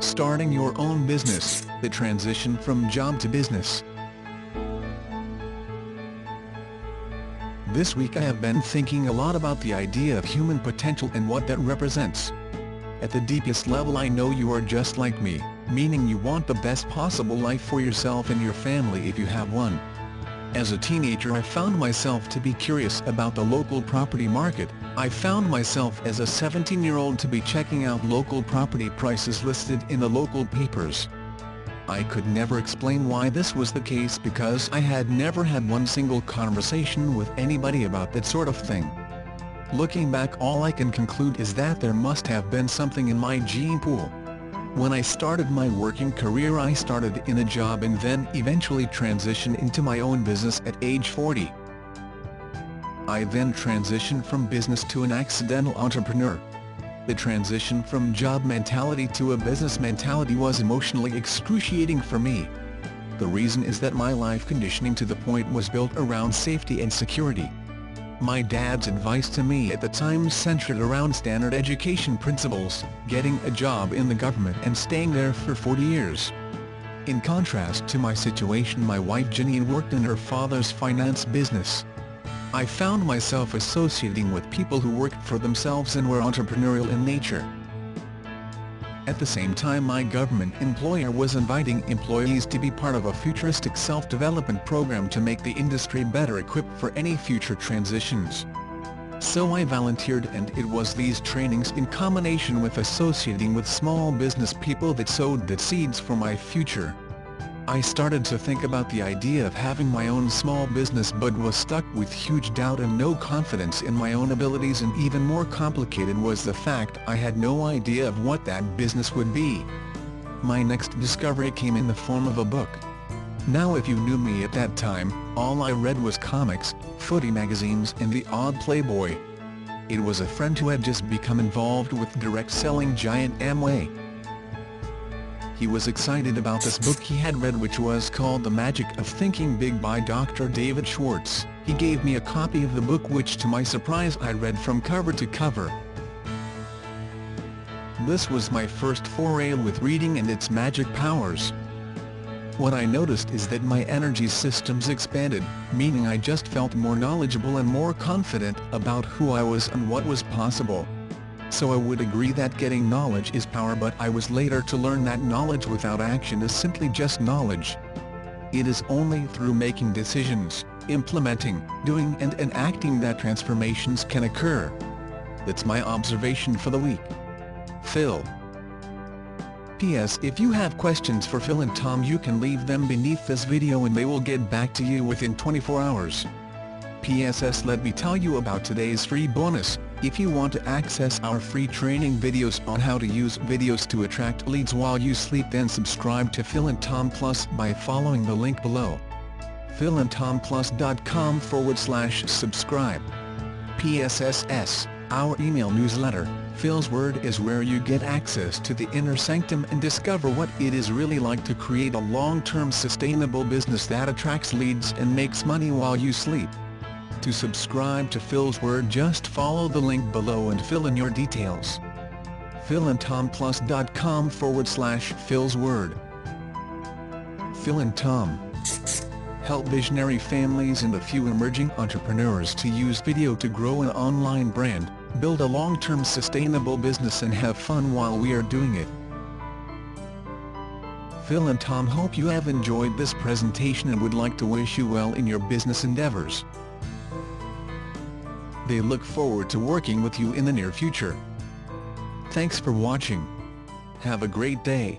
Starting your own business, the transition from job to business. This week I have been thinking a lot about the idea of human potential and what that represents. At the deepest level, I know you are just like me, meaning you want the best possible life for yourself and your family if you have one. As a teenager, I found myself to be curious about the local property market. I found myself as a 17-year-old to be checking out local property prices listed in the local papers. I could never explain why this was the case because I had never had one single conversation with anybody about that sort of thing. Looking back, all I can conclude is that there must have been something in my gene pool. When I started my working career, I started in a job and then eventually transitioned into my own business at age 40. I then transitioned from business to an accidental entrepreneur. The transition from job mentality to a business mentality was emotionally excruciating for me. The reason is that my life conditioning to the point was built around safety and security. My dad's advice to me at the time centered around standard education principles, getting a job in the government and staying there for 40 years. In contrast to my situation, my wife Janine worked in her father's finance business. I found myself associating with people who worked for themselves and were entrepreneurial in nature. At the same time, my government employer was inviting employees to be part of a futuristic self-development program to make the industry better equipped for any future transitions. So I volunteered, and it was these trainings in combination with associating with small business people that sowed the seeds for my future. I started to think about the idea of having my own small business, but was stuck with huge doubt and no confidence in my own abilities, and even more complicated was the fact I had no idea of what that business would be. My next discovery came in the form of a book. Now, if you knew me at that time, all I read was comics, footy magazines and the odd Playboy. It was a friend who had just become involved with direct selling giant Amway. He was excited about this book he had read, which was called The Magic of Thinking Big by Dr. David Schwartz. He gave me a copy of the book, which to my surprise I read from cover to cover. This was my first foray with reading and its magic powers. What I noticed is that my energy systems expanded, meaning I just felt more knowledgeable and more confident about who I was and what was possible. So I would agree that getting knowledge is power, but I was later to learn that knowledge without action is simply just knowledge. It is only through making decisions, implementing, doing and enacting that transformations can occur. That's my observation for the week. Phil. P.S. If you have questions for Phil and Tom, you can leave them beneath this video and they will get back to you within 24 hours. P.S. Let me tell you about today's free bonus. If you want to access our free training videos on how to use videos to attract leads while you sleep, then subscribe to Phil and Tom Plus by following the link below. philandtomplus.com/subscribe. PSSS, our email newsletter, Phil's Word, is where you get access to the inner sanctum and discover what it is really like to create a long-term sustainable business that attracts leads and makes money while you sleep. To subscribe to Phil's Word, just follow the link below and fill in your details. philandtomplus.com/Phil's Word. Phil and Tom help visionary families and a few emerging entrepreneurs to use video to grow an online brand, build a long-term sustainable business and have fun while we are doing it. Phil and Tom hope you have enjoyed this presentation and would like to wish you well in your business endeavors. They look forward to working with you in the near future. Thanks for watching. Have a great day.